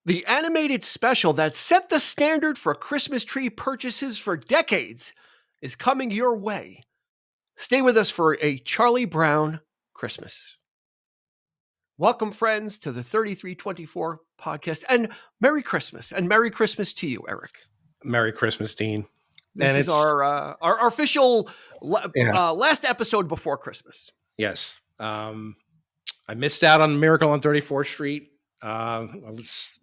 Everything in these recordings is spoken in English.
The animated special that set the standard for Christmas tree purchases for decades is coming your way. Stay with us for a Charlie Brown Christmas. Welcome, friends, to the 3324 podcast, and Merry Christmas, and Merry Christmas to you, Eric. Merry Christmas, Dean. This is our official Yeah. last episode before Christmas. Yes. I missed out on Miracle on 34th Street. I was,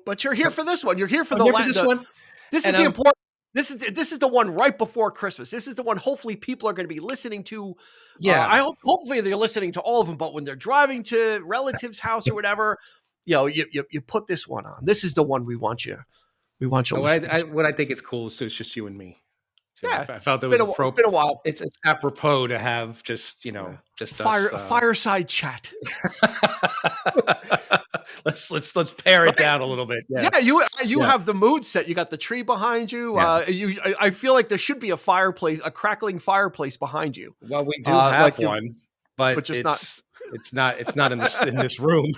But you're here for this one. You're here for I'm here for this one. This is And the important. This is the one right before Christmas. This is the one. Hopefully, people are going to be listening to. Yeah. I hope. Hopefully, they're listening to all of them. But when they're driving to relatives' house or whatever, you put this one on. This is the one we want you. We want you. What I think it's cool is it's just you and me. So Yeah, I felt it was was appropriate. It's been a while. It's apropos to have just just a fireside chat. Let's pare it down a little bit. Yeah, you have the mood set. You got the tree behind you. Yeah. I feel like there should be a fireplace, a crackling fireplace behind you. Well, we do have one, but just it's not in this room.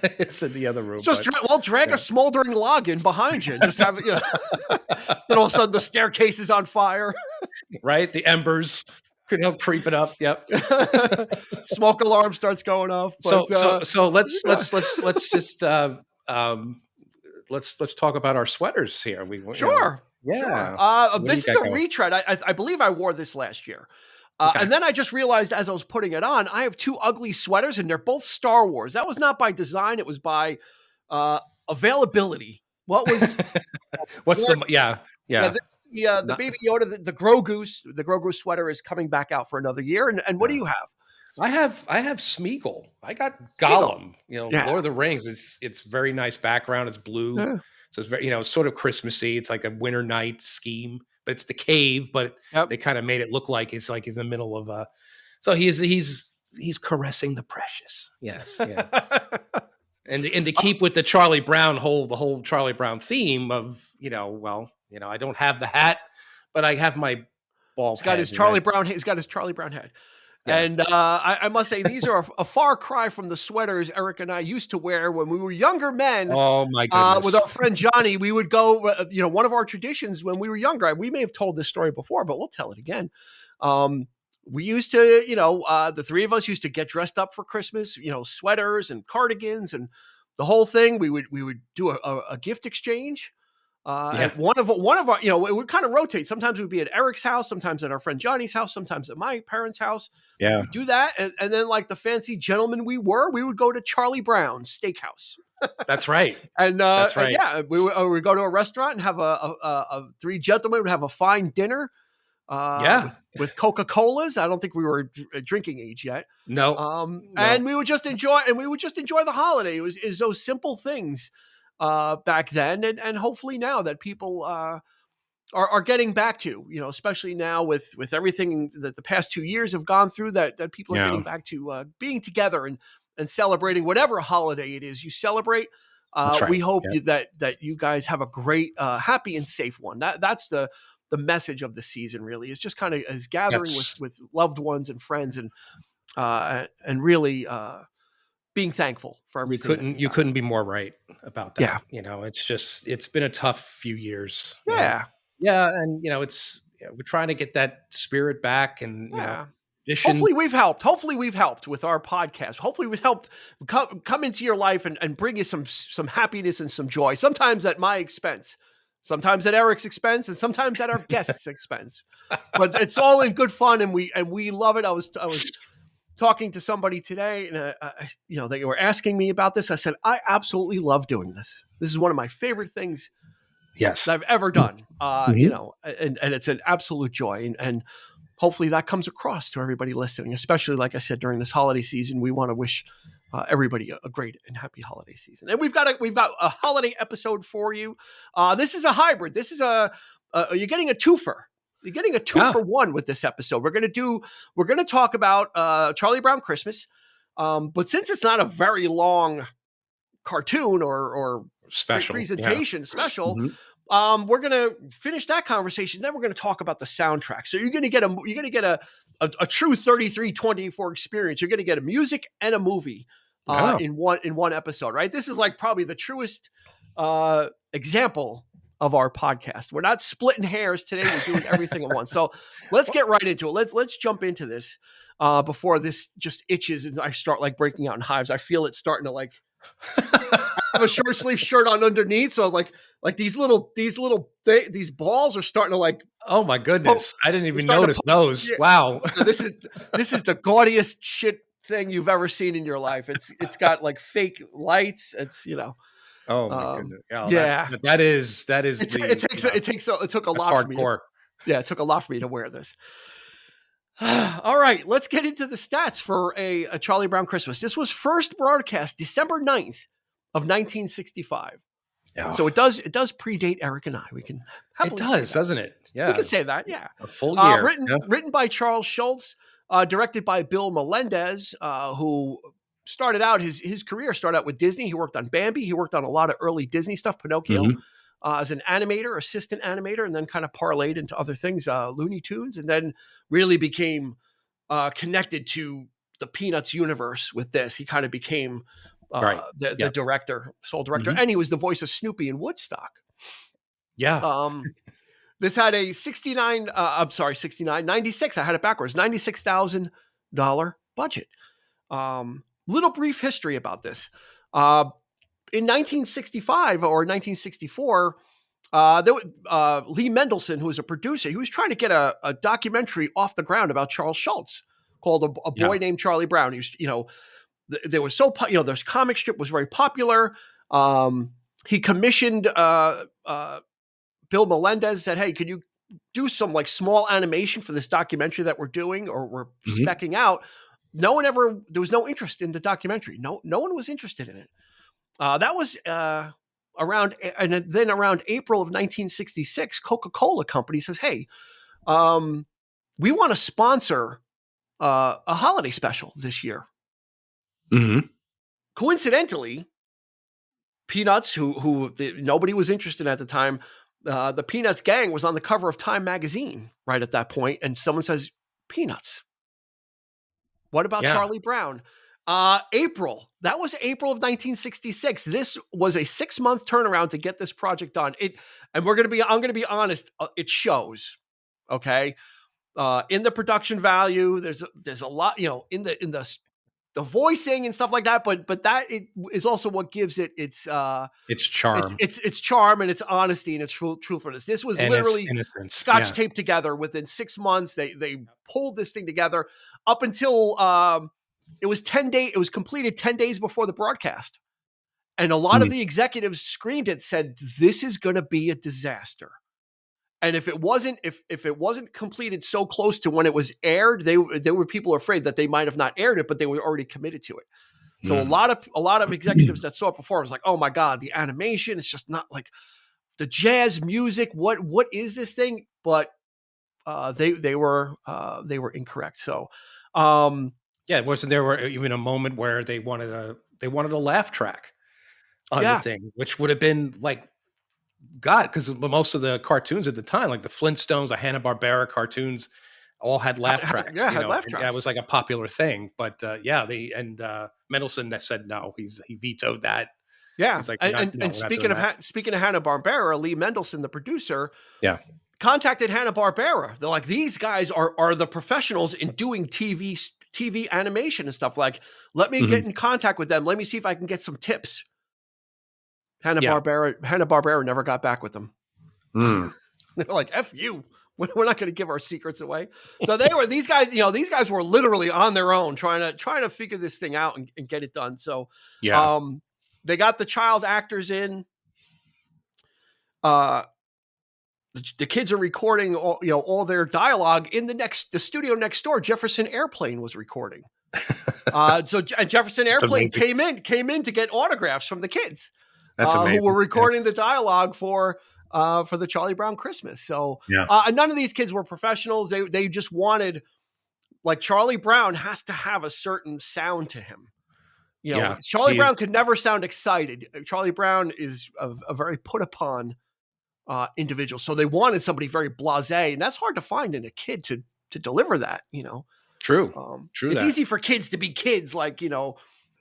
It's in the other room. Just drag a smoldering log in behind you and just have it. Then all of a sudden the staircase is on fire. Right, the embers creeping up. Yep. Smoke alarm starts going off. But, so let's just let's talk about our sweaters here. Sure. Yeah. Sure. This is a retread. I believe I wore this last year. Okay. And then I just realized as I was putting it on, I have two ugly sweaters and they're both Star Wars. That was not by design. It was by availability. What was the Baby Yoda, the Grogu sweater is coming back out for another year. And what do you have? I have Smeagol. I got Gollum. Lord of the Rings. It's very nice background. It's blue. Yeah. So it's very, it's sort of Christmassy. It's like a winter night scheme. But it's the cave, but they kind of made it look like it's in the middle of a. So he's caressing the precious. Yes, yeah. and to keep with the Charlie Brown the whole Charlie Brown theme of I don't have the hat, but I have my ball. He's got his Charlie Brown. He's got his Charlie Brown head. Yeah. And I must say, these are a far cry from the sweaters Eric and I used to wear when we were younger men. Oh, my goodness. With our friend Johnny, we would go, one of our traditions when we were younger, we may have told this story before, but we'll tell it again. We used to, the three of us used to get dressed up for Christmas, sweaters and cardigans and the whole thing. We would do a gift exchange. At one of our, it would kind of rotate. Sometimes we'd be at Eric's house, sometimes at our friend Johnny's house, sometimes at my parents' house. Yeah. We'd do that. And then like the fancy gentlemen we would go to Charlie Brown's Steakhouse. That's right. That's right. And we would go to a restaurant and have a three gentlemen would have a fine dinner. With Coca-Colas. I don't think we were drinking age yet. No. No. And we would just enjoy the holiday. It was those simple things back then, and hopefully now that people are getting back to, especially now with everything that the past 2 years have gone through, that people are getting back to being together and celebrating whatever holiday it is you celebrate. Right. We hope that you guys have a great, happy and safe one. That's the message of the season. Really, is just kind of as gathering with loved ones and friends, and really. Being thankful for everything. You couldn't be more right about that. Yeah. It's been a tough few years. Yeah. Yeah. And, we're trying to get that spirit back and, hopefully we've helped with our podcast. Hopefully we've helped come into your life and bring you some happiness and some joy, sometimes at my expense, sometimes at Eric's expense, and sometimes at our guests' expense, but it's all in good fun. And we love it. I was talking to somebody today, and they were asking me about this. I said, I absolutely love doing this. This is one of my favorite things, that I've ever done. And it's an absolute joy, and hopefully that comes across to everybody listening. Especially, like I said, during this holiday season, we want to wish everybody a great and happy holiday season. And we've got a holiday episode for you. This is a hybrid. This is you're getting a twofer. You're getting a 2-for-1 with this episode. We're going to talk about Charlie Brown Christmas. But since it's not a very long cartoon or special presentation special, we're going to finish that conversation. Then we're going to talk about the soundtrack. So you're going to get a true 3324 experience. You're going to get a music and a movie in one episode, right? This is like probably the truest example of our podcast. We're not splitting hairs today. We're doing everything at once. So let's get right into it. Let's jump into this before this just itches and I start like breaking out in hives. I feel it starting to like. I have a short sleeve shirt on underneath, so like these balls are starting to like. Oh my goodness! I didn't even notice those. Yeah. Wow, this is the gaudiest shit thing you've ever seen in your life. It's got like fake lights. It's Oh my goodness! Yeah, that is. It took a lot hardcore. For me. It took a lot for me to wear this. All right, let's get into the stats for a Charlie Brown Christmas. This was first broadcast December 9th of 1965. Yeah. So it does predate Eric and I. We can it does, doesn't it? Yeah. We can say that, yeah. A full year. Written by Charles Schulz, directed by Bill Melendez, who started out his career started out with Disney. He worked on Bambi. He worked on a lot of early Disney stuff, Pinocchio. Mm-hmm. As an animator, assistant animator, and then kind of parlayed into other things, Looney Tunes, and then really became connected to the Peanuts universe with this. He kind of became the director, sole director, and he was the voice of Snoopy in Woodstock. Yeah. This had a 96, I had it backwards, $96,000 budget. Little brief history about this. In 1965 or 1964, Lee Mendelson, who was a producer, he was trying to get a documentary off the ground about Charles Schulz called A Boy Named Charlie Brown. He was, there was this comic strip was very popular. He commissioned Bill Melendez, said, "Hey, could you do some like small animation for this documentary that we're doing or we're specking out?" There was no interest in the documentary. No one was interested in it. That was around April of 1966, Coca-Cola Company says, "Hey, we want to sponsor a holiday special this year." Mm-hmm. Coincidentally, Peanuts, who nobody was interested in at the time, the Peanuts gang was on the cover of Time magazine right at that point, and someone says, "Peanuts. What about Charlie Brown?" April. That was April of 1966. This was a 6-month turnaround to get this project done. I'm going to be honest. It shows. Okay. In the production value, there's a lot, in the voicing and stuff like that, but that is also what gives it its charm. It's charm and its honesty and its truthfulness. This was literally scotch taped together within 6 months. They pulled this thing together up until it was 10 days. It was completed 10 days before the broadcast. And a lot of the executives screamed it, said, "This is going to be a disaster." And if it wasn't completed so close to when it was aired, there were people afraid that they might have not aired it, but they were already committed to it. So a lot of executives that saw it before was like, "Oh my God, the animation, it's just not like the jazz music. What is this thing?" But they were incorrect. So wasn't there even a moment where they wanted a laugh track on the thing, which would have been like, God, because most of the cartoons at the time, like the Flintstones, the Hanna-Barbera cartoons, all had laugh tracks. Had laugh tracks. Yeah, it was like a popular thing. But Mendelson said no. He vetoed that. Yeah, he's like, and speaking of Hanna-Barbera, Lee Mendelson, the producer, contacted Hanna-Barbera. They're like, "These guys are the professionals in doing TV animation and stuff. Like, let me get in contact with them. Let me see if I can get some tips." Hanna-Barbera never got back with them. They're like, "F you. We're not going to give our secrets away." So these guys were literally on their own trying to figure this thing out and get it done. So they got the child actors in. The kids are recording all their dialogue in the studio next door. Jefferson Airplane was recording. And Jefferson Airplane came in to get autographs from the kids. That's amazing. Who were recording the dialogue for the Charlie Brown Christmas. So none of these kids were professionals. They just wanted, like, Charlie Brown has to have a certain sound to him. Charlie Brown could never sound excited. Charlie Brown is a very put upon individual. So they wanted somebody very blasé, and that's hard to find in a kid to deliver that, True. It's easy for kids to be kids, like,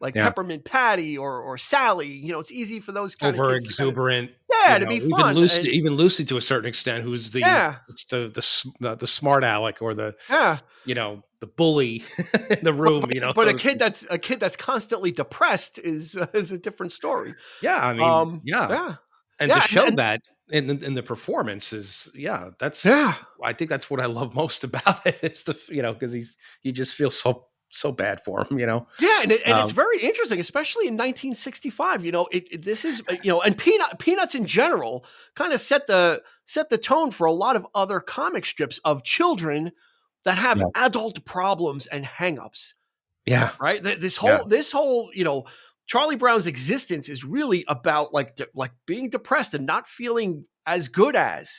like Peppermint Patty or Sally. You know, it's easy for those kind of over kids exuberant. to be even fun. Lucy to a certain extent, who's the smart aleck or the the bully in the room. But a kid that's constantly depressed is a different story. Yeah, I mean, and to show that in the performances, I think that's what I love most about it. It's because he just feels so bad for him, Yeah, and it's very interesting, especially in 1965. This is and Peanuts in general kind of set the tone for a lot of other comic strips of children that have adult problems and hangups. Yeah, right. This whole Charlie Brown's existence is really about like being depressed and not feeling as good as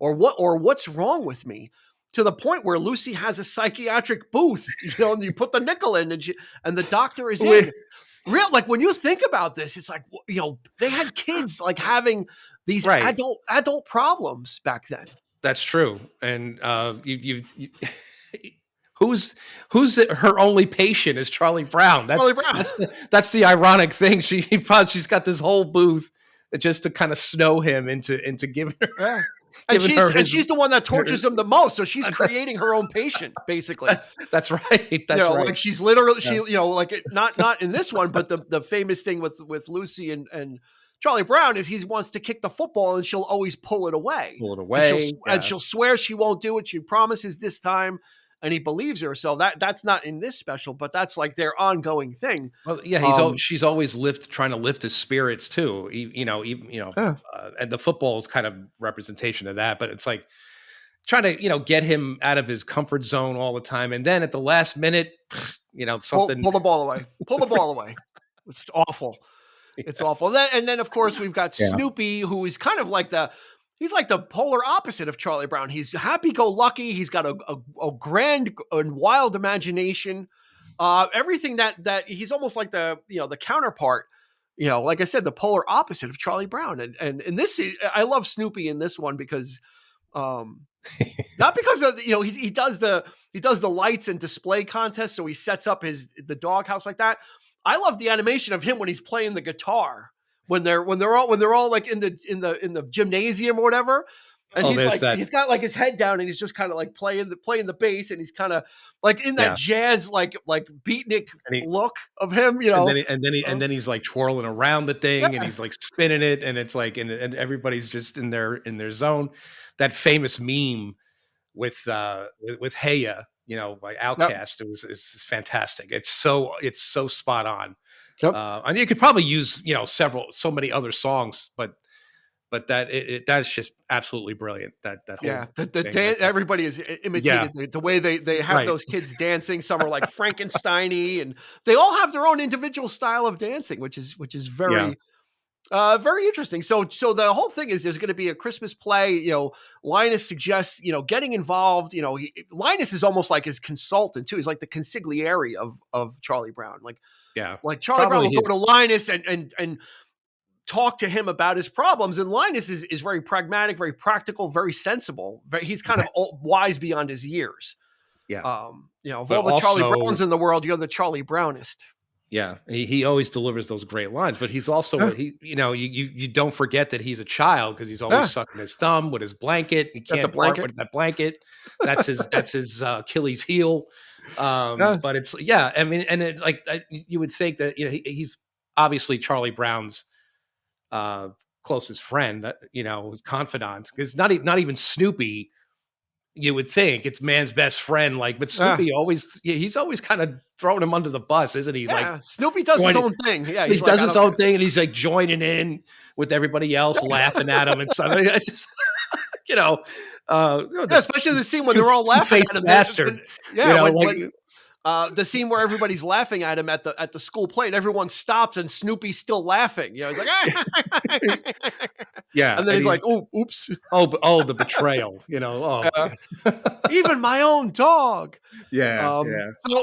or what's wrong with me. To the point where Lucy has a psychiatric booth, and you put the nickel in and the doctor is in. Real, like when you think about this, it's like, they had kids like having these adult problems back then. That's true. And who's her only patient is Charlie Brown. That's the ironic thing. She's got this whole booth just to kind of snow him into giving her. And she's the one that tortures him the most. So she's creating her own patient, basically. That's right. That's right. Like she's literally, not in this one, but the famous thing with Lucy and Charlie Brown is he wants to kick the football and she'll always pull it away. And she'll swear she won't do it. She promises this time. And he believes her. So that's not in this special, but that's like their ongoing thing. Well, yeah, she's always trying to lift his spirits too. And the football is kind of representation of that, but it's like trying to, get him out of his comfort zone all the time. And then at the last minute, something. Pull the ball away. Pull the ball away. It's awful. It's awful. And then of course we've got Snoopy, who is kind of like he's like the polar opposite of Charlie Brown. He's happy-go-lucky. He's got a grand and wild imagination. Everything that he's almost like the counterpart. Like I said, the polar opposite of Charlie Brown. And this, I love Snoopy in this one because, not because of he does the lights and display contest, so he sets up the doghouse like that. I love the animation of him when he's playing the guitar. When they're all like in the gymnasium or whatever, and he's got like his head down and he's just kind of like playing the bass, and he's kind of like in that jazz like beatnik look of him, and then he's like twirling around the thing and he's like spinning it, and it's like and everybody's just in their zone. That famous meme with Heya, by Outkast, is fantastic. It's so spot on. Yep. And you could probably use, so many other songs, but that's just absolutely brilliant. That whole everybody is imitated the way they have those kids dancing. Some are like Frankenstein-y, and they all have their own individual style of dancing, which is very very interesting. So the whole thing is there's going to be a Christmas play. Linus suggests getting involved. Linus is almost like his consultant too. He's like the consigliere of Charlie Brown. Like Charlie Brown will go to Linus and talk to him about his problems. And Linus is very pragmatic, very practical, very sensible. He's kind of wise beyond his years. Yeah. Of all the Charlie Browns in the world, you're the Charlie Brownest. Yeah. He always delivers those great lines, but he's also, you don't forget that he's a child because he's always sucking his thumb with his blanket. He can't part with that blanket. That's his Achilles heel. But it's, I mean, and you would think that, he's obviously Charlie Brown's, closest friend, his confidant, because not even Snoopy, you would think it's man's best friend. But Snoopy he's always kind of throwing him under the bus, isn't he? Yeah, Snoopy does his own thing. Yeah, he does his own thing, and he's like joining in with everybody else, laughing at him and stuff. I mean, I just, especially the scene when they're all laughing at him. Bastard. The scene where everybody's laughing at him at the school play, and everyone stops, and Snoopy's still laughing. He's like, and then he's like, "Oh, oops! Oh, the betrayal!" Even my own dog. Yeah.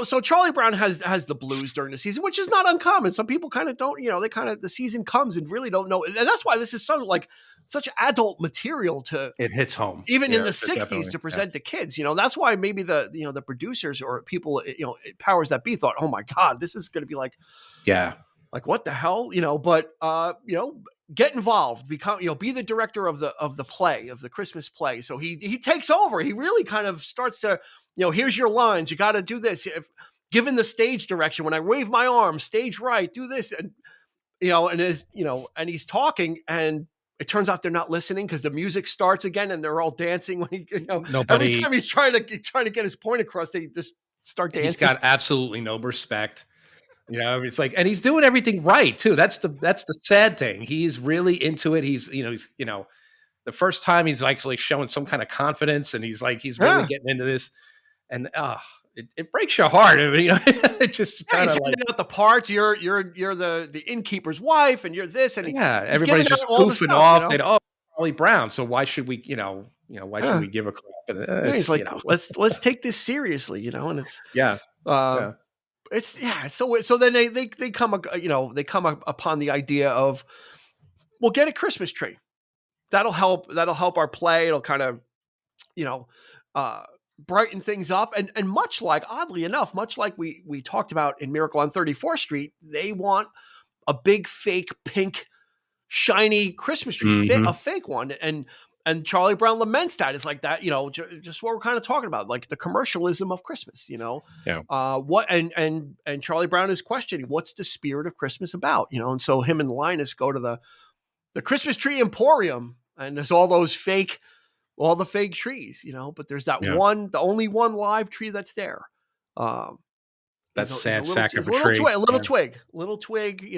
So Charlie Brown has the blues during the season, which is not uncommon. Some people kind of don't. The season comes and really don't know, and that's why this is such adult material it hits home even in the 60s to present to kids. That's why maybe the producers or people powers that be thought, oh my God, this is going to be like what the hell, but get involved, become, be the director of the Christmas play. So he takes over. He really kind of starts to, here's your lines. You got to do this. Given the stage direction, when I wave my arm, stage right, do this. And, and he's talking, and it turns out they're not listening because the music starts again and they're all dancing when he, every time he's trying to get his point across, they just start dancing. He's got absolutely no respect. It's like, and he's doing everything right too. That's the sad thing. He's really into it. He's the first time he's actually showing some kind of confidence, and he's really getting into this, and it breaks your heart. I mean, it just kind of like out the parts. You're the innkeeper's wife, and you're this, and everybody's just goofing off. Charlie Brown. So why should we, why should we give a crap? And he's like, let's take this seriously, and it's It's So then they come upon the idea of, we'll get a Christmas tree. That'll help our play. It'll kind of, brighten things up. And oddly enough, much like we talked about in Miracle on 34th Street, they want a big fake pink shiny Christmas tree, a fake one. And Charlie Brown laments that. It's like that, just what we're kind of talking about, like the commercialism of Christmas, what, and Charlie Brown is questioning, what's the spirit of Christmas about, and so him and Linus go to the Christmas tree emporium, and there's all the fake trees, but there's that one, the only one live tree that's there. That's sad sack of a tree. Twig, a little twig,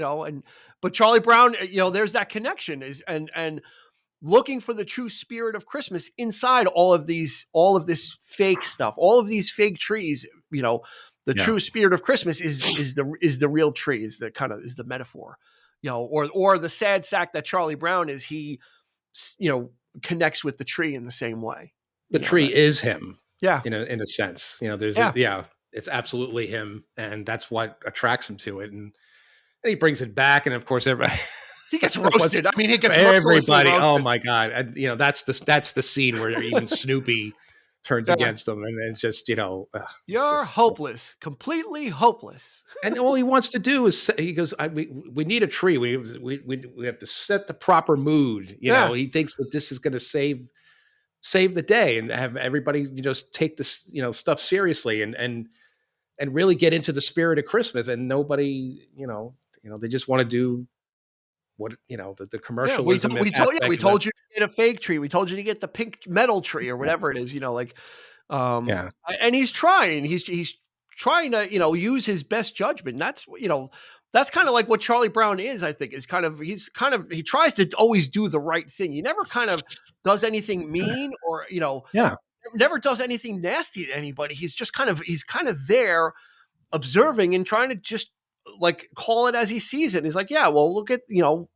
but Charlie Brown, there's that connection and looking for the true spirit of Christmas inside all of this fake stuff, all of these fake trees. The true spirit of Christmas is the real tree, is the metaphor, or the sad sack that Charlie Brown is. He, connects with the tree in the same way. The tree is him. Yeah. In a sense, it's absolutely him. And that's what attracts him to it. And he brings it back. And of course, everybody, he gets roasted. I mean, he gets everybody. Roasted. Oh my God! And, that's the scene where even Snoopy turns against him, and it's just you're hopeless, completely hopeless. And all he wants to do is he goes, we need a tree. We have to set the proper mood. He thinks that this is going to save the day and have everybody just take this stuff seriously and really get into the spirit of Christmas. And nobody they just want to do what the commercialism. We told you to get a fake tree. We told you to get the pink metal tree or whatever it is. And he's trying. He's trying to use his best judgment. That's that's kind of like what Charlie Brown is. I think he tries to always do the right thing. He never kind of does anything mean or never does anything nasty to anybody. He's kind of there observing and trying to just like call it as he sees it. And he's like, yeah, well, look at, we'll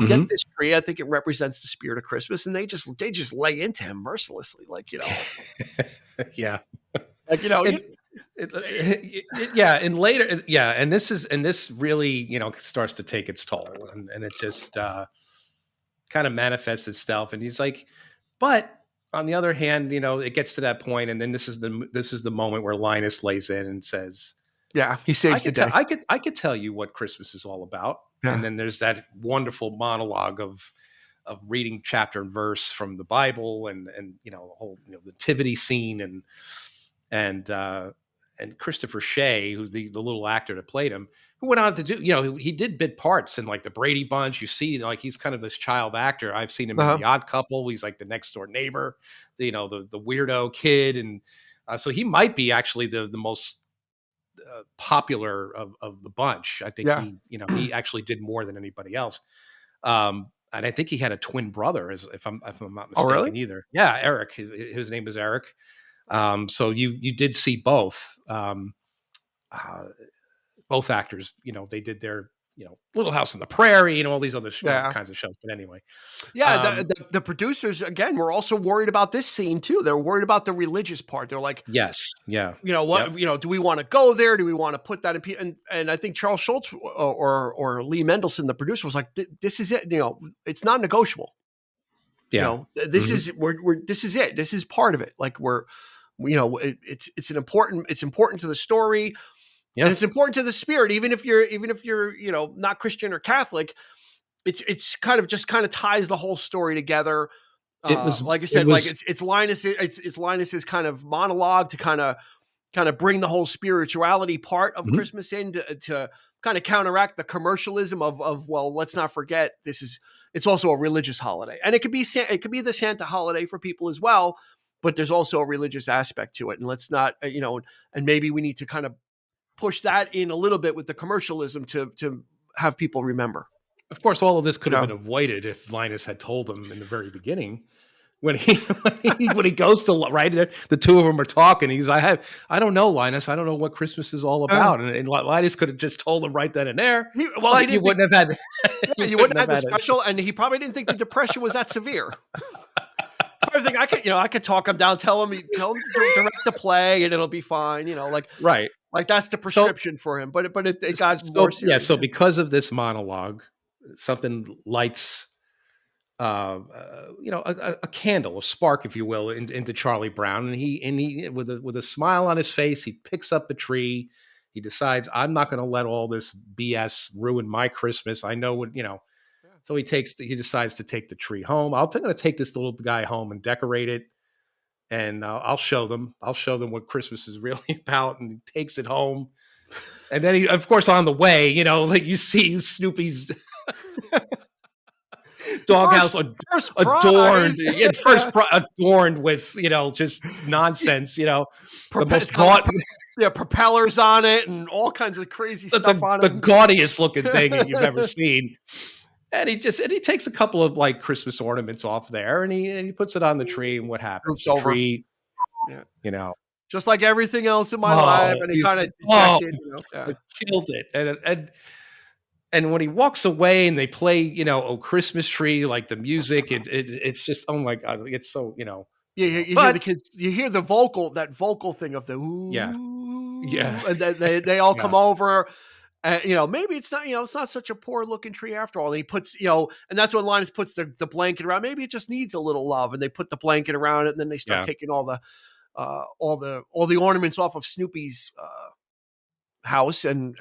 get this tree. I think it represents the spirit of Christmas. And they just lay into him mercilessly. Like, yeah. Like, and later. Yeah. And this really, starts to take its toll and it just kind of manifests itself. And he's like, but on the other hand, it gets to that point, and then this is the moment where Linus lays in and says, yeah, he saves the day. I could tell you what Christmas is all about. Yeah. And then there's that wonderful monologue of reading chapter and verse from the Bible and the whole nativity scene and Christopher Shea, who's the little actor that played him, who went on to do, he did bit parts in like the Brady Bunch. You see, like he's kind of this child actor. I've seen him in The Odd Couple. He's like the next door neighbor, the weirdo kid. And so he might be actually the most popular of the bunch. I think he actually did more than anybody else. And I think he had a twin brother, if I'm not mistaken. Oh, really? Either. Yeah, Eric. His name is Eric. So you did see both actors. They did their Little House on the Prairie, all these other kinds of shows. But anyway, the producers again were also worried about this scene too. They're worried about the religious part. They're like, yes, yeah, do we want to go there? Do we want to put that in? And I think Charles Schultz or Lee Mendelson, the producer, was like, this is it. It's not negotiable. Yeah, this is this is it. This is part of it. Like it's important to the story. Yeah. And it's important to the spirit, even if you're not Christian or Catholic. It's kind of ties the whole story together. Like I said, it's Linus's kind of monologue to kind of bring the whole spirituality part of Christmas in to kind of counteract the commercialism of well, let's not forget it's also a religious holiday, and it could be the Santa holiday for people as well, but there's also a religious aspect to it, and let's not and maybe we need to kind of push that in a little bit with the commercialism to have people remember. Of course, all of this could have been avoided if Linus had told them in the very beginning. When he goes to right there, the two of them are talking. I don't know, Linus. I don't know what Christmas is all about. And Linus could have just told him right then and there. You wouldn't have had. You wouldn't have had the special, and he probably didn't think the depression was that severe. I think I could talk him down, tell him to direct the play, and it'll be fine. Right. Like that's the prescription for him. But it got more serious. Yeah. So because of this monologue, something lights. A candle, a spark, if you will, into Charlie Brown, and he with a smile on his face, he picks up the tree. He decides, I'm not going to let all this BS ruin my Christmas. I know what So he decides to take the tree home. I'm going to take this little guy home and decorate it, and I'll show them what Christmas is really about. And he takes it home, and then he, of course, on the way, like you see Snoopy's. Doghouse adorned with just nonsense, propellers on it and all kinds of crazy stuff on it. The gaudiest looking thing that you've ever seen. And he takes a couple of like Christmas ornaments off there and he puts it on the tree, and what happens? The tree, just like everything else in my life, and he kind of killed it. And when he walks away and they play, "Oh Christmas Tree," like the music, it's just, oh my God, it's so, Yeah, you hear the kids, you hear that vocal thing of the ooh, and they all come over. Maybe it's not, it's not such a poor looking tree after all. And he puts, and that's when Linus puts the blanket around. Maybe it just needs a little love, and they put the blanket around it, and then they start taking all the ornaments off of Snoopy's house, and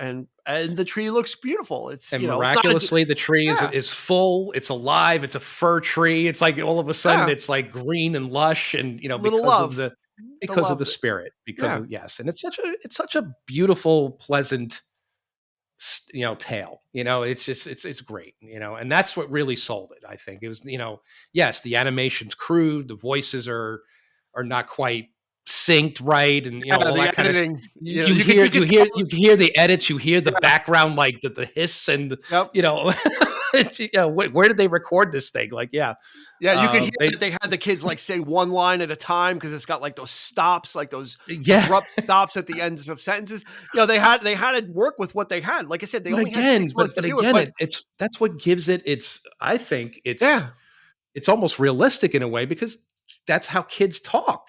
the tree looks beautiful. It's miraculously the tree is full. It's alive. It's a fir tree. It's like all of a sudden it's like green and lush, and because of the spirit. And it's such a beautiful, pleasant tale. It's just it's great. And that's what really sold it. I think it was yes, the animation's crude. The voices are not quite synced right, and all that kind of you hear the edits, you hear the background, like the hiss, and where did they record this thing? Like you can hear that they had the kids like say one line at a time, because it's got like those stops, like those abrupt stops at the ends of sentences. They had to work with what they had. Like I said, they only had 6 months to do it. But that's what gives it. I think it's almost realistic in a way, because that's how kids talk.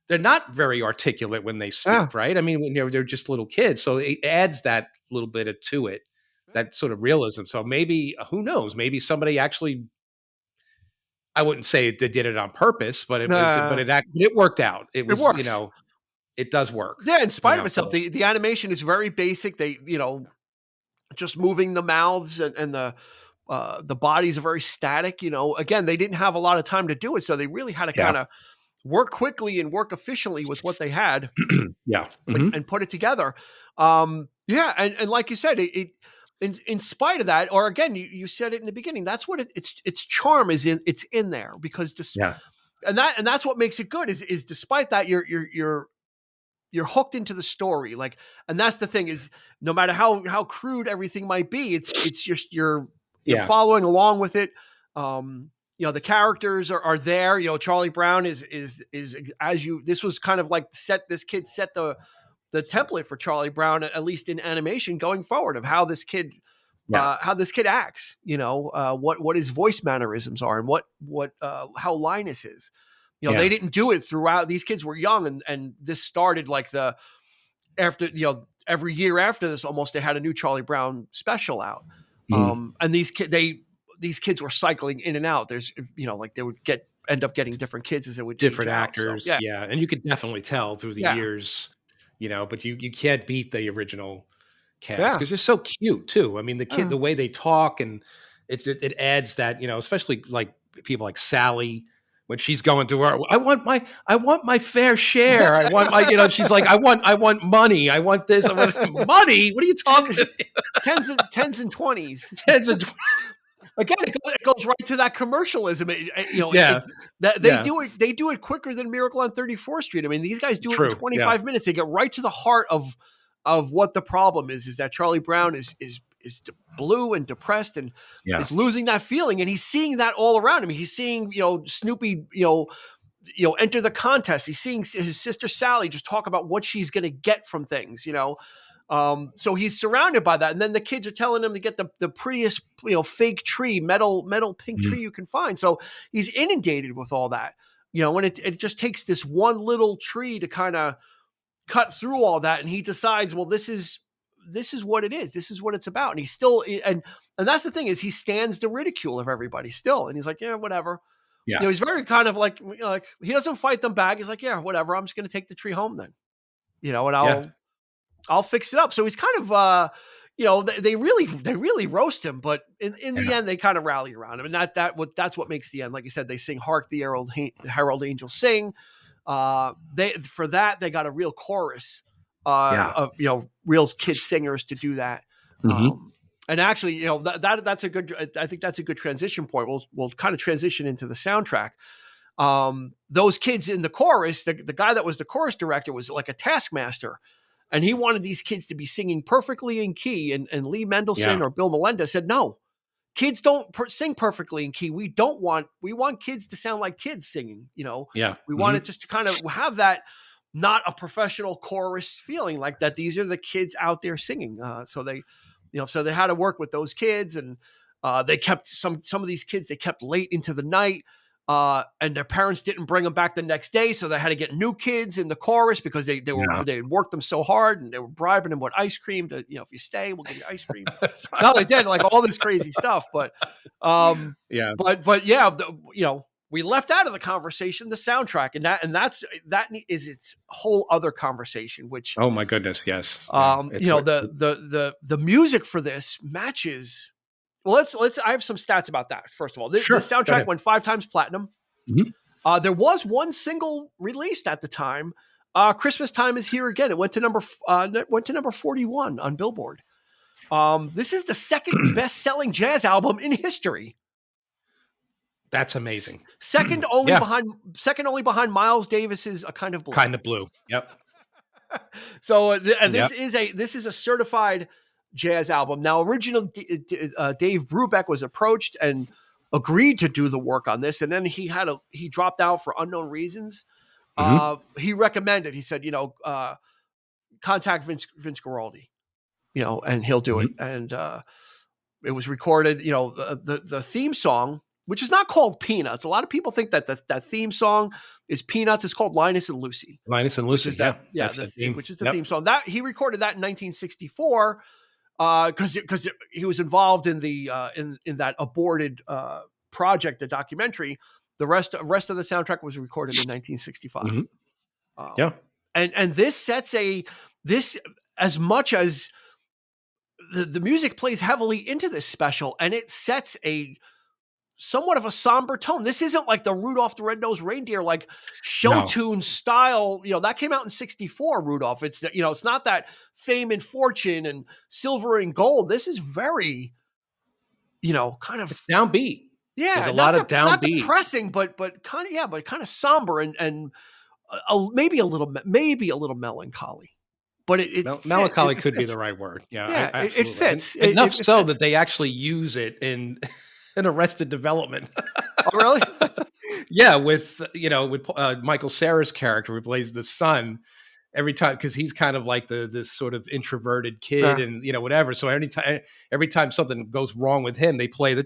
They're not very articulate when they speak, right? I mean, when they're just little kids. So it adds that little bit to it, that sort of realism. So maybe, who knows, maybe somebody actually, I wouldn't say they did it on purpose, but it worked out. It works. It does work. Yeah. In spite of itself, the animation is very basic. They, just moving the mouths and the bodies are very static. Again, they didn't have a lot of time to do it, so they really had to kind of work quickly and work efficiently with what they had. And put it together. And like you said, it in spite of that, or again, you said it in the beginning, that's what its charm is it's in there, because and that's what makes it good is despite that, you're hooked into the story. Like, and that's the thing, is no matter how crude everything might be, it's just you're following along with it. The characters are there. Charlie Brown is this was kind of like this kid set the template for Charlie Brown, at least in animation going forward, of how this kid acts, what his voice mannerisms are, and what how Linus is. They didn't do it throughout. These kids were young, and this started like after every year after this, almost, they had a new Charlie Brown special out. And these kids were cycling in and out. There's, like they would get end up getting different kids as it would different age out, actors. so, Yeah. And you could definitely tell through the years, but you can't beat the original cast because they're so cute too. I mean, the way they talk, and it adds that, especially like people like Sally when she's going to her, I want my fair share. I want my, she's like, I want money. I want this. I want money. What are you talking about? Tens and 20s. Tens and 20s. Again, it goes right to that commercialism. They do it quicker than Miracle on 34th Street. I mean, these guys do it in 25 minutes. They get right to the heart of what the problem is that Charlie Brown is blue and depressed and is losing that feeling, and he's seeing that all around him. He's seeing Snoopy enter the contest. He's seeing his sister Sally just talk about what she's going to get from things. So he's surrounded by that. And then the kids are telling him to get the prettiest, fake tree, metal pink tree you can find. So he's inundated with all that, and it just takes this one little tree to kind of cut through all that. And he decides, well, this is what it is. This is what it's about. And he's still, and that's the thing, is he stands the ridicule of everybody still. And he's like, yeah, whatever. Yeah. He's very kind of like he doesn't fight them back. He's like, yeah, whatever. I'm just going to take the tree home then, and I'll fix it up. So he's kind of, they really roast him, but in the end, they kind of rally around him. And that's what makes the end. Like you said, they sing "Hark the Herald Angels Sing." They got a real chorus of, real kid singers to do that. And actually, that's a good, I think that's a good transition point. We'll kind of transition into the soundtrack. Those kids in the chorus, the guy that was the chorus director was like a taskmaster. And he wanted these kids to be singing perfectly in key. And Lee Mendelson or Bill Melendez said, no, kids don't sing perfectly in key. We want kids to sound like kids singing, we want it just to kind of have that, not a professional chorus feeling like that. These are the kids out there singing. So they had to work with those kids, and they kept some of these kids, they kept late into the night. And their parents didn't bring them back the next day, so they had to get new kids in the chorus because they worked them so hard, and they were bribing them with ice cream to, if you stay, we'll give you ice cream. No, they did like all this crazy stuff, but we left out of the conversation the soundtrack, and that is its whole other conversation. Which, oh my goodness, yes, the music for this matches. Well, let's. I have some stats about that. First of all, the soundtrack went 5 times platinum. There was one single released at the time. "Christmas Time Is Here Again." It went to number 41 on Billboard. This is the second best-selling jazz album in history. That's amazing. Second only behind Miles Davis's "A Kind of Blue." Kind of Blue. Yep. So this is a certified jazz album. Now, originally, Dave Brubeck was approached and agreed to do the work on this, and then he dropped out for unknown reasons. He recommended. He said, contact Vince Guaraldi, and he'll do it. And it was recorded. The theme song, which is not called Peanuts. A lot of people think that that theme song is Peanuts. It's called Linus and Lucy. Linus and Lucy, which is the theme song. That he recorded that in 1964. Because he was involved in the in that aborted project, the documentary. The rest of the soundtrack was recorded in 1965. And this sets this, as much as the music plays heavily into this special, and it sets a somewhat of a somber tone. This isn't like the Rudolph the Red-Nosed Reindeer, like show tune style. That came out in 64, Rudolph. It's, it's not that Fame and Fortune and Silver and Gold. This is very, kind of it's downbeat. Yeah. There's a lot of downbeat. Not depressing, but kind of somber and maybe a little melancholy. But melancholy could be the right word. Yeah, it fits. Enough so that they actually use it in Arrested Development. Oh, really? Yeah, with Michael Cera's character who plays the son every time, because he's kind of like this sort of introverted kid and whatever. So every time something goes wrong with him, they play the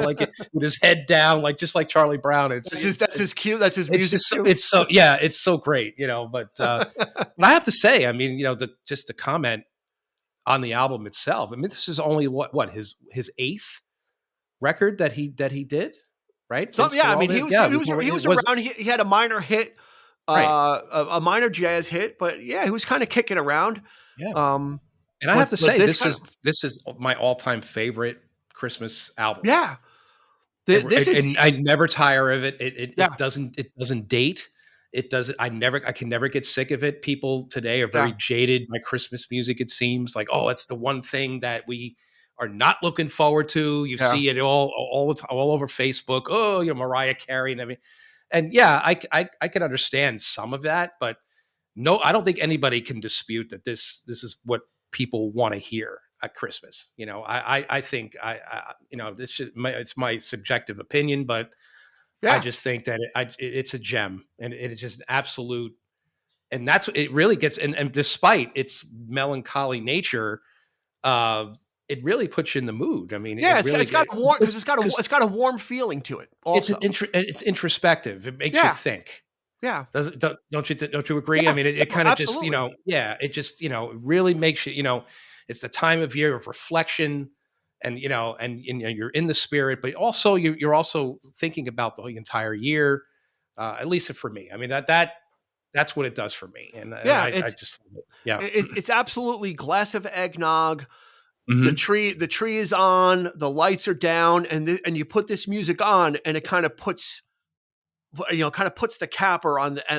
like with his head down, like just like Charlie Brown. That's his cue. That's his music. It's so great, But but I have to say, I mean, just to comment on the album itself. I mean, this is only what his 8th record that he did. right? So, Vince yeah, I Guaraldi mean, did? Yeah, he was it was around. He had a minor hit, right. a minor jazz hit, but yeah, he was kind of kicking around. Yeah. Um, And I have to but say, this kind of, this is my all-time favorite Christmas album. yeah, this is, And I never tire of it. yeah, It doesn't date. It doesn't. I can never get sick of it. People today are very yeah, jaded by Christmas music. It seems like, oh, it's the one thing that we are not looking forward to. You yeah, see it all the time, all over Facebook. Oh, Mariah Carey and everything. And yeah, I can understand some of that, but no, I don't think anybody can dispute that this is what people want to hear at Christmas. I think it's my subjective opinion, but I yeah. just think that it's a gem, and it's just an absolute. And that's it really gets. And despite its melancholy nature, uh, it really puts you in the mood. I mean, Yeah, it really it's got a warm because because it's got a warm feeling to it. Also, it's introspective. It makes you yeah, think. yeah, Don't you agree? I yeah, mean, it kind of just, absolutely. yeah, it just, it really makes you, it's the time of year of reflection, and, you're in the spirit, but also you're also thinking about the entire year. At least for me. I mean, that's what it does for me. And Yeah, I just, yeah. it's absolutely glass of eggnog. Hmm. The tree is on, the lights are down, and you put this music on, and it kind of puts the capper on the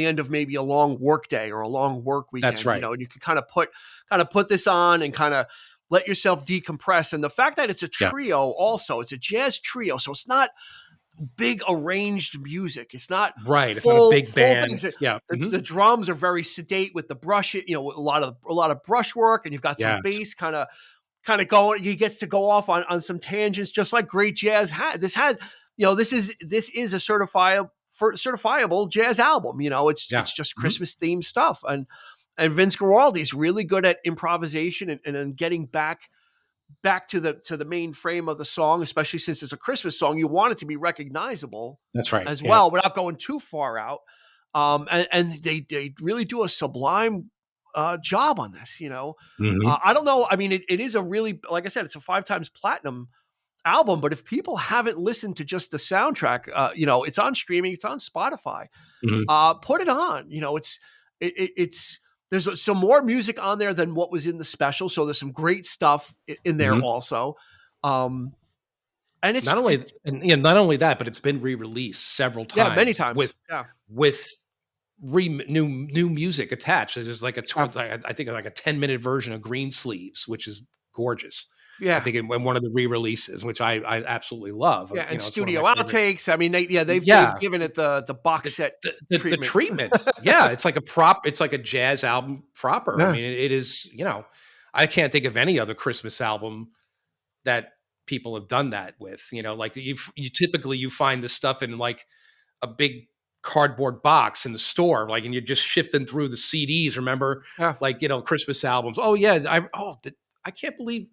end of maybe a long work day or a long work That's weekend, right. and you can kind of put this on and kind of let yourself decompress. And the fact that it's a Yeah. trio, also, it's a jazz trio, so it's not big arranged music. It's not Right. It's not a full big band. things. Yeah. Hmm. The drums are very sedate with the brush, a lot of brush work, and you've got some Yes. bass kind of going. He gets to go off on some tangents, just like great jazz has. This is a certifiable jazz album. Yeah. It's just Hmm. Christmas themed stuff, and Vince Guaraldi's really good at improvisation and then getting back to the main frame of the song, especially since it's a Christmas song. You want it to be recognizable That's right. as Yeah. well without going too far out. And they really do a sublime job on this. Hmm. I don't know. I mean, it is a really, like I said, it's a 5 times platinum album. But if people haven't listened to just the soundtrack, it's on streaming, it's on Spotify. Hmm. Put it on. It's there's some more music on there than what was in the special, so there's some great stuff in there Hmm. also. Um, and Not only not only that, but it's been re-released several yeah, many times times. Yeah, with new music attached. There's like yeah, I think like a 10-minute version of Green Sleeves, which is gorgeous. I yeah. think in one of the re-releases, which I absolutely love. Yeah, and It's one of my studio favorite. outtakes. I mean, they've Yeah, given it the box set the treatment. treatment. Yeah, it's like a prop. It's like a jazz album proper. I Yeah, mean, it is. I can't think of any other Christmas album that people have done that with. Like you typically you find this stuff in like a big cardboard box in the store, like, and you're just shifting through the CDs. Remember, yeah, like, Christmas albums. Oh yeah, I can't believe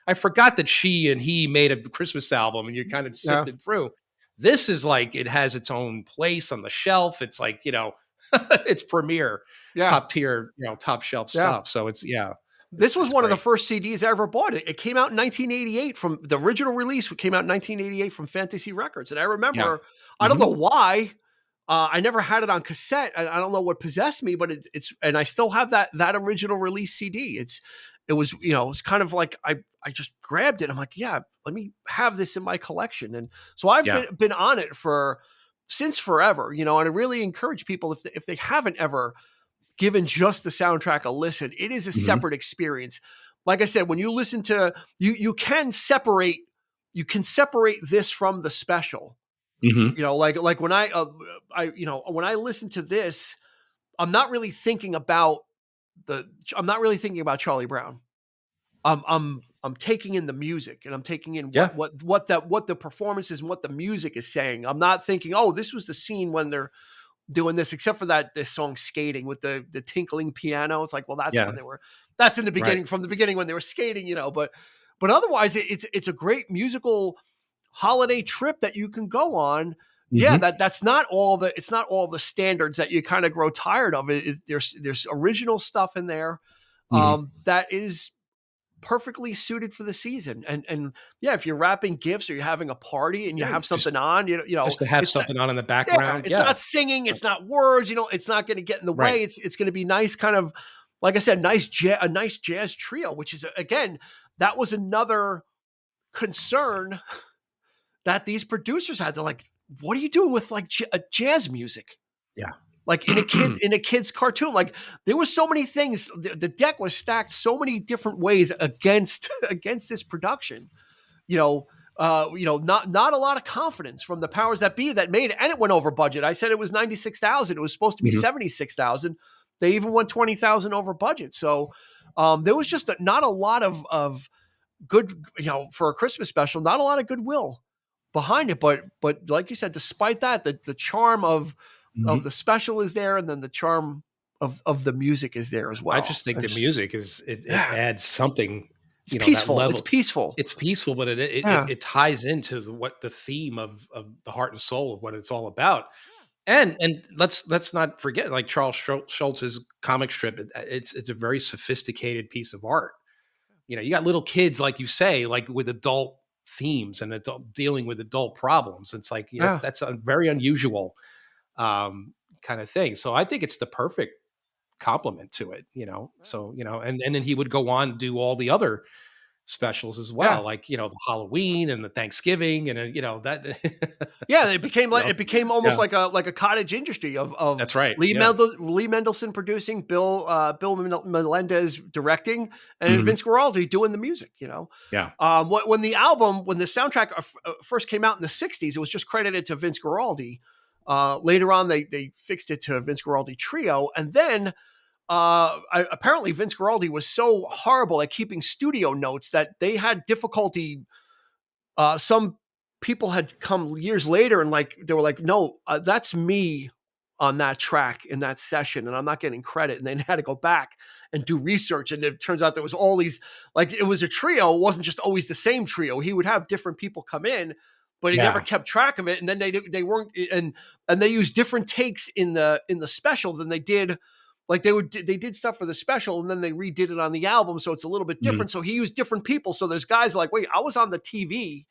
I forgot that she and he made a Christmas album, and you're kind of yeah, sifting through. This is like it has its own place on the shelf. It's like it's premier, yeah, top tier, top shelf yeah. stuff. So This was it's one of the great. first CDs I ever bought. It came out in 1988 from the original release. Came out in 1988 from Fantasy Records, and I Yeah. remember, I don't Hmm. know why, I never had it on cassette. I don't know what possessed me, but and I still have that original release CD. It's kind of like I just grabbed it. I'm like, yeah, let me have this in my collection, and so I've Yeah. been on it since forever. And I really encourage people, if they haven't ever given just the soundtrack a listen, it is a Hmm. separate experience. Like I said, when you listen to you can separate this from the special. Hmm. Like when when I listen to this, I'm not really thinking about Charlie Brown. I'm taking in the music, and I'm taking in Yeah. what the performances and what the music is saying. I'm not thinking, oh, this was the scene when they're doing this, except for this song Skating with the tinkling piano. It's like, well, Yeah. that's in the Right. beginning, from the beginning when they were skating, but otherwise it's a great musical holiday trip that you can go on. Yeah, Hmm. it's not all the standards that you kind of grow tired of. There's original stuff in there Hmm. that is perfectly suited for the season. And yeah, if you're wrapping gifts or you're having a party and you Yeah, have something on, just to have it's not, something on in the yeah, background. it's Yeah. not singing, it's not words, it's not going to get in the Right. way. It's going to be nice, kind of, like I said, a nice jazz trio, which is, again, that was another concern that these producers had. They're like, what are you doing with like jazz music? Yeah. Like in a kid's cartoon, like there was so many things. The deck was stacked so many different ways against this production. Not a lot of confidence from the powers that be that made it, and it went over budget. I said it was 96,000. It was supposed to be 76,000. They even went 20,000 over budget. So there was just not a lot of good, for a Christmas special, not a lot of goodwill behind it. But like you said, despite that, the charm of the special is there, and then the charm of the music is there as well. I just think the music it adds something. It's peaceful. It's peaceful. It's peaceful, but it ties into what the theme of the heart and soul of what it's all about. And let's not forget, like Charles Schulz's comic strip. It's a very sophisticated piece of art. You got little kids, like you say, like with adult themes and dealing with adult problems. It's like that's a very unusual kind of thing. So I think it's the perfect complement to it. So and then he would go on to do all the other specials as well, like the Halloween and the Thanksgiving and that. It became almost like a cottage industry of that's right. Lee Mendelson producing, Bill Melendez directing, and Vince Guaraldi doing the music. When the soundtrack first came out in the '60s, it was just credited to Vince Guaraldi. Later on, they fixed it to Vince Guaraldi Trio, and then apparently Vince Guaraldi was so horrible at keeping studio notes that they had difficulty. Some people had come years later and they were like, no, that's me on that track in that session, and I'm not getting credit. And they had to go back and do research. And it turns out there was all these, it was a trio. It wasn't just always the same trio. He would have different people come in, but he never kept track of it. And then they weren't, and they used different takes in the special than they did. Like they did stuff for the special and then they redid it on the album. So it's a little bit different. So he used different people. So there's guys like, wait, I was on the TV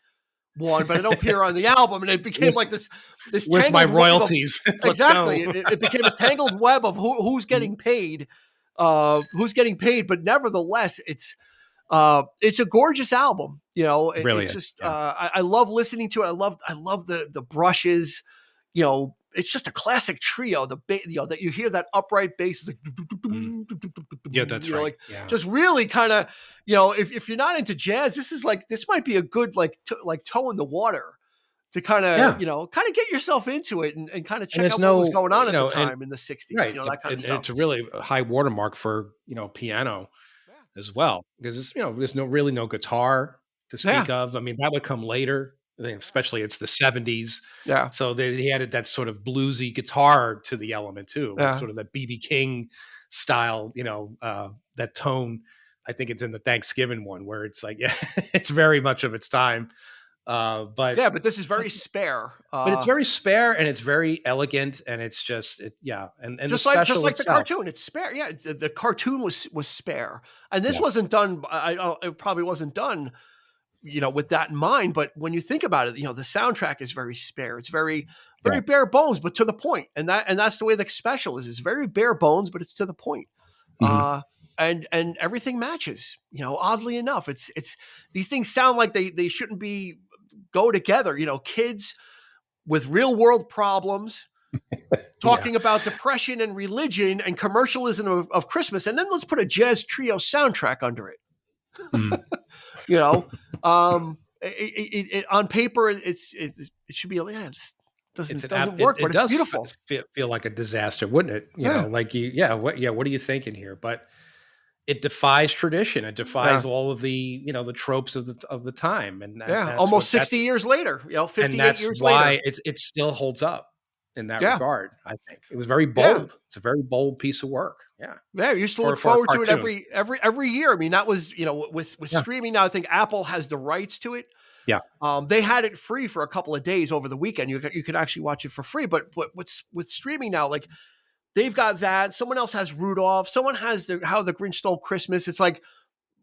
one, but I don't appear on the album. And it became like this where's my royalties? Exactly. It became a tangled web of who's getting paid, but nevertheless, it's a gorgeous album. Really it's just, I love listening to it. I love the brushes, it's just a classic trio. That you hear that upright bass, like, that's right. Just really kind of, if you're not into jazz, this might be a good toe in the water to kind of get yourself into it and kind of check out what was going on at the time in the '60s. Right, that kind of stuff. It's a really high watermark for piano as well, because there's no guitar to speak of. I mean, that would come later. Especially it's the '70s, so he added that sort of bluesy guitar to the element too, sort of that BB King style, that tone. I think it's in the Thanksgiving one where it's like, it's very much of its time. But this is very spare. But it's very spare and it's very elegant, and it's just and just like the cartoon, it's spare. Yeah, the cartoon was spare, and this wasn't done. It probably wasn't done with that in mind. But when you think about it, the soundtrack is very spare. It's very, very bare bones, but to the point. And that's the way the special is. It's very bare bones, but it's to the point. And everything matches, oddly enough. It's these things sound like they shouldn't go together, kids with real world problems talking about depression and religion and commercialism of Christmas. And then let's put a jazz trio soundtrack under it. On paper, it should be, it doesn't work, but it's beautiful. Feel like a disaster, wouldn't it? What are you thinking here? But it defies tradition. It defies all of the, the tropes of the time. And almost 60 years later, 58 years later. Why it still holds up in that regard. I think it was very bold. It's a very bold piece of work. You used to look forward to it every year. I mean, that was, with streaming now, I think Apple has the rights to it. They had it free for a couple of days over the weekend. You could actually watch it for free, but with streaming now, like they've got that. Someone else has Rudolph. Someone has How the Grinch Stole Christmas. It's like,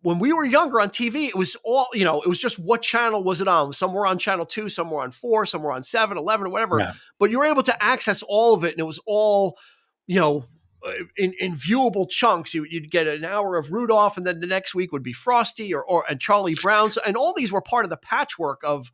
when we were younger on TV, it was all, it was just what channel was it on? Some were on channel 2, some were on 4, some were on 7, 11, or whatever. Yeah. But you were able to access all of it, and it was all, in viewable chunks. You'd get an hour of Rudolph, and then the next week would be Frosty and Charlie Brown, and all these were part of the patchwork of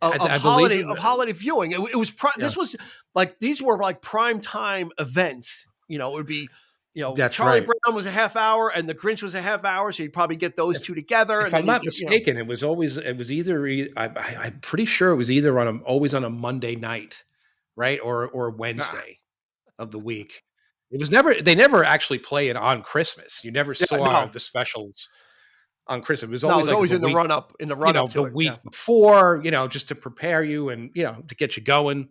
holiday viewing. It was this was like, these were like prime time events. It would be, That's Charlie right. Brown was a half hour and the Grinch was a half hour, so you'd probably get those two together. If I'm not mistaken, it was either I'm pretty sure it was either always on a Monday night, right, or Wednesday of the week. It was they never actually play it on Christmas. You never saw the specials on Christmas. It was always in the run up to the week before, just to prepare you and to get you going,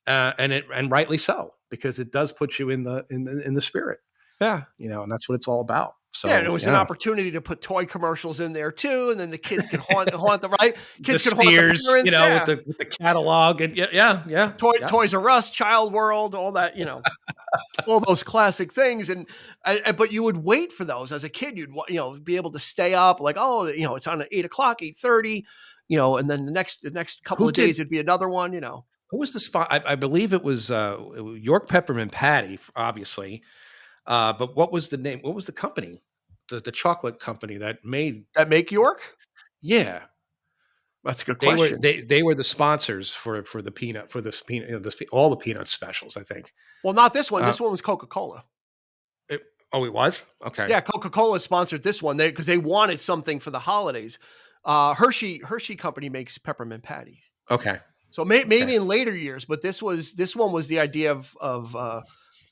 and rightly so, because it does put you in the spirit. Yeah, and that's what it's all about. So it was an opportunity to put toy commercials in there too, and then the kids could haunt the right kids the could Steers, haunt the parents, with the catalog and Toys R Us, Child World, all that, all those classic things, and but you would wait for those as a kid. You'd be able to stay up, like, it's on at 8:00, 8:30, and then the next couple of days it'd be another one. Who was the spot? I believe it was York Peppermint Patty, obviously. But what was the name? What was the company? The chocolate company that make York? Yeah, that's a good question. They were the sponsors for the peanut all the peanut specials, I think. Well, not this one. This one was Coca-Cola. It was? Okay. Yeah, Coca-Cola sponsored this one because they wanted something for the holidays. Hershey Company makes peppermint patties. Okay. So maybe in later years, but this one was the idea of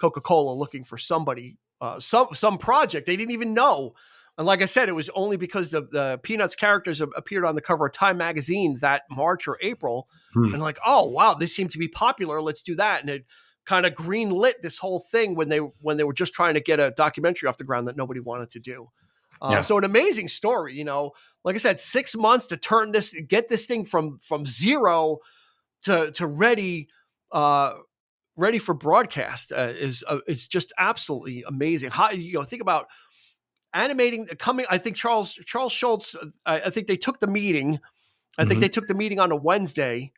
Coca-Cola looking for somebody, some project they didn't even know. And like I said, it was only because the Peanuts characters appeared on the cover of Time magazine that March or April, and like, oh wow, this seemed to be popular. Let's do that, and it kind of greenlit this whole thing when they were just trying to get a documentary off the ground that nobody wanted to do. So an amazing story, Like I said, 6 months to get this thing from zero to ready. Ready for broadcast is just absolutely amazing. How think about animating coming. I think Charles Schulz. I think they took the meeting. I think they took the meeting on a Wednesday,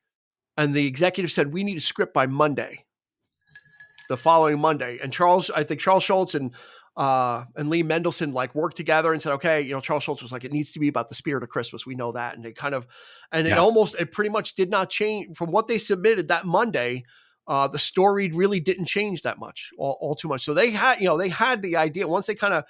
and the executive said we need a script by Monday, the following Monday. And I think Charles Schulz and Lee Mendelson worked together and said, okay, Charles Schulz was like, it needs to be about the spirit of Christmas. We know that, and they kind of, and it pretty much did not change from what they submitted that Monday. The story really didn't change that much, all too much. So they had the idea once they kind of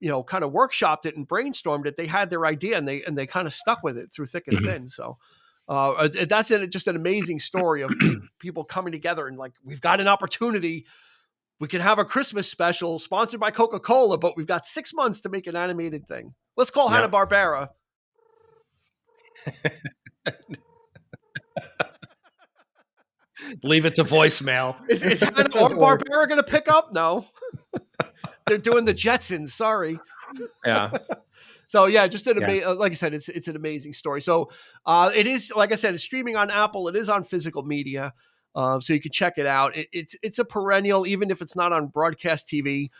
workshopped it and brainstormed it. They had their idea and they kind of stuck with it through thick and thin. So that's just an amazing story of people coming together and we've got an opportunity. We can have a Christmas special sponsored by Coca-Cola, but we've got 6 months to make an animated thing. Let's call Hanna-Barbera. Leave it to voicemail. Is Hanna-Barbera going to pick up? No. They're doing the Jetsons. Sorry. Yeah. So just like I said, it's an amazing story. So it is, like I said, it's streaming on Apple. It is on physical media, so you can check it out. It's a perennial, even if it's not on broadcast TV.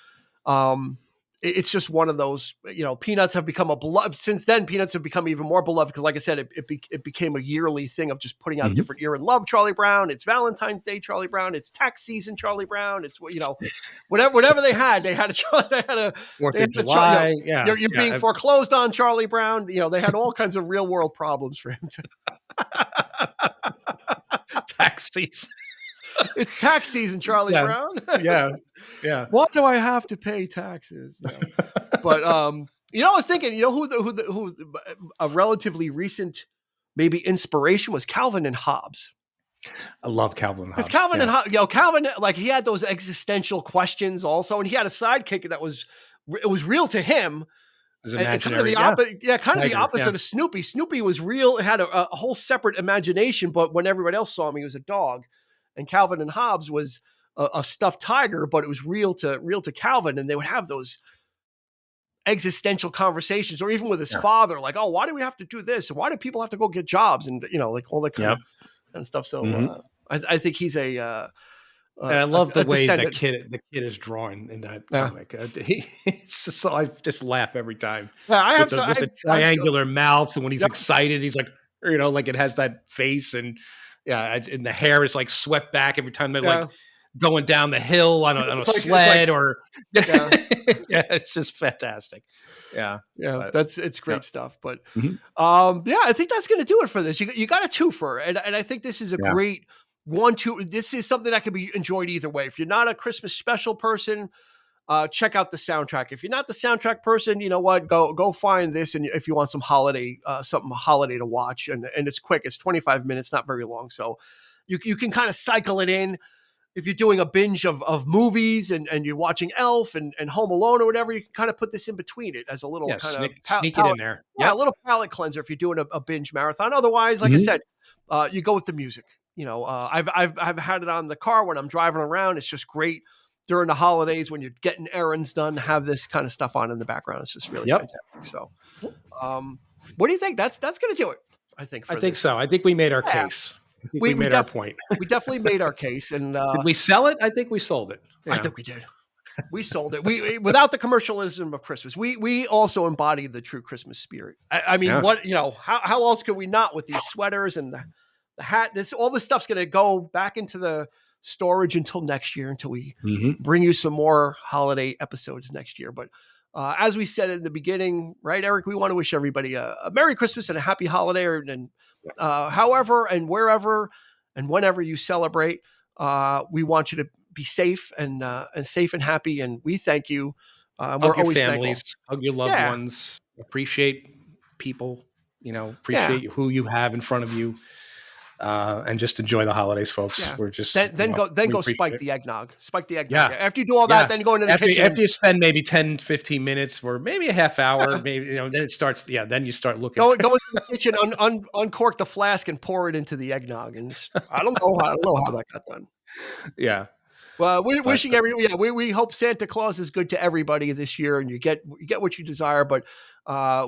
It's just one of those, Peanuts have become since then, Peanuts have become even more beloved because, like I said, it became a yearly thing of just putting out a different year in love Charlie Brown. It's Valentine's Day Charlie Brown. It's tax season Charlie Brown. It's, whatever they had a 4th of July. You're being foreclosed on, Charlie Brown. They had all kinds of real world problems for him tax season. It's tax season, Charlie Brown. Yeah. Why do I have to pay taxes? No. But I was thinking, who a relatively recent maybe inspiration was Calvin and Hobbes. I love Calvin and Hobbes. Because Calvin and Hobbes, Calvin, he had those existential questions also, and he had a sidekick that was real to him. It was imaginary. Kind of the opposite of Snoopy. Snoopy was real, had a whole separate imagination, but when everybody else saw him, he was a dog. And Calvin and Hobbes was a stuffed tiger, but it was real to Calvin. And they would have those existential conversations, or even with his father, like, oh, why do we have to do this? And why do people have to go get jobs? And, all that kind of stuff. So I think he's And I love the way the kid is drawn in that comic. It's just, I just laugh every time. Yeah, I have with the triangular mouth, and when he's excited, he's like, like it has that face, and and the hair is like swept back every time they're like going down the hill on a sled, it's just fantastic. It's great stuff. But I think that's going to do it for this. You got a twofer, and I think this is a great 1-2. This is something that can be enjoyed either way. If you're not a Christmas special person, check out the soundtrack. If you're not the soundtrack person, you know what? Go find this, and if you want some holiday to watch, and it's quick. It's 25 minutes, not very long, so you can kind of cycle it in. If you're doing a binge of movies and you're watching Elf and Home Alone or whatever, you can kind of put this in between it as a little sneak it in there. Yeah, a little palate cleanser if you're doing a binge marathon. Otherwise, like I said, you go with the music. I've had it on the car when I'm driving around. It's just great during the holidays when you're getting errands done. Have this kind of stuff on in the background. It's just really fantastic. So, what do you think? That's going to do it. I think so. I think we made our case. We made our point. We definitely made our case. And did we sell it? I think we sold it. I think we did. We sold it. We without the commercialism of Christmas. We also embody the true Christmas spirit. I mean, how else could we not with these sweaters and the hat? All this stuff's going to go back into the storage until next year, until we bring you some more holiday episodes next year. But as we said in the beginning, right, Eric, we want to wish everybody a Merry Christmas and a happy holiday, and however and wherever and whenever you celebrate, we want you to be safe and safe and happy. And we thank you. Hug your families, hug your loved ones, appreciate people, appreciate who you have in front of you. And just enjoy the holidays, folks. Yeah. We're just go spike the eggnog. Spike the eggnog. Yeah. After you do all that, then you go into the kitchen. After you spend maybe 10, 15 minutes or maybe a half hour, maybe then it starts. Yeah, then you start looking. Go into the kitchen, uncork the flask, and pour it into the eggnog. And I don't know how that got done. Yeah. Well, we're wishing we hope Santa Claus is good to everybody this year, and you get what you desire. But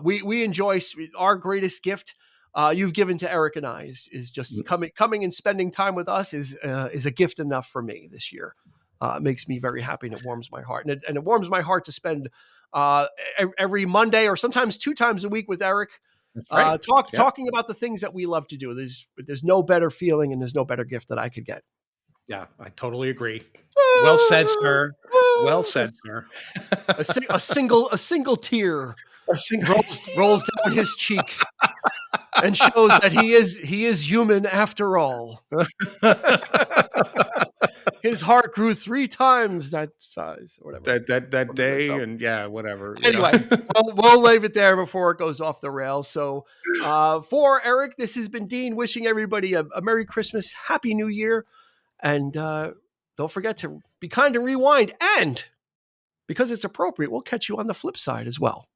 we enjoy our greatest gift. You've given to Eric and I is just coming and spending time with us is a gift enough for me this year. It makes me very happy, and it warms my heart. And it warms my heart to spend every Monday or sometimes 2 times a week with Eric, talking about the things that we love to do. There's no better feeling, and there's no better gift that I could get. Yeah, I totally agree. Well said, sir. Well said, sir. a single tear rolls down his cheek. And shows that he is human after all. His heart grew 3 times that size, or whatever. That day, and whatever. Anyway, we'll leave it there before it goes off the rails. So, for Eric, this has been Dean wishing everybody a Merry Christmas, Happy New Year, and don't forget to be kind and rewind. And because it's appropriate, we'll catch you on the flip side as well.